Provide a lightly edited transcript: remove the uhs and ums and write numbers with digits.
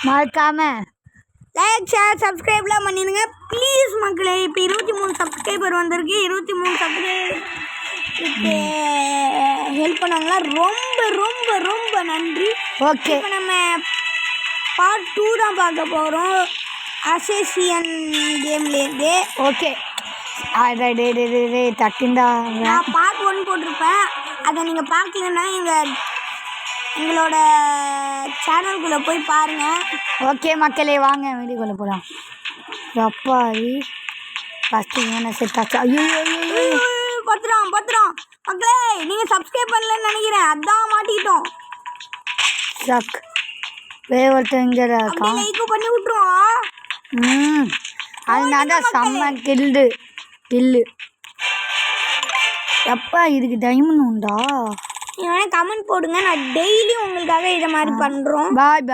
மறக்காம like share சப்ஸ்கிரைப்லாம் பண்ணிடுங்க please மக்களே. இப்போ 23 சப்ஸ்கிரைபர் வந்திருக்கு. 23 சப்ஸ்கிரைபர் ஹெல்ப் பண்ணாங்களா ரொம்ப ரொம்ப ரொம்ப நன்றி. ஓகே, இப்போ நம்ம பார்ட் 2 தான் பார்க்க போகிறோம் அசேசியன் கேம்லேருந்து. ஓகே தட்டிண்டா. நான் பார்ட் 1 போட்டிருப்பேன், அதை நீங்கள் பார்க்கலன்னா எங்களோட சேனலுக்குள்ளே போய் பாருங்கள். ஓகே மக்களே, வாங்க வீடியோக்குள்ளே போகலாம். அப்பாடி ஃபஸ்ட்டு இவனை செட்டாச்சு. ஐயோ பத்திரம் மக்களே, நீங்கள் சப்ஸ்கிரைப் பண்ணலன்னு நினைக்கிறேன், அதான் மாட்டிக்கிட்டோம். சக் ஒருத்தர் இங்கே இருக்கான், லைக் பண்ணி விட்டுருவோம். அதனால தான் செம்ம கில்லு. எப்பா இதுக்கு டைமண்ட் உண்டா? கமெண்ட் போடுங்க, நான் டெய்லி உங்களுக்காக இதை மாதிரி பண்ணுறோம். பாய்.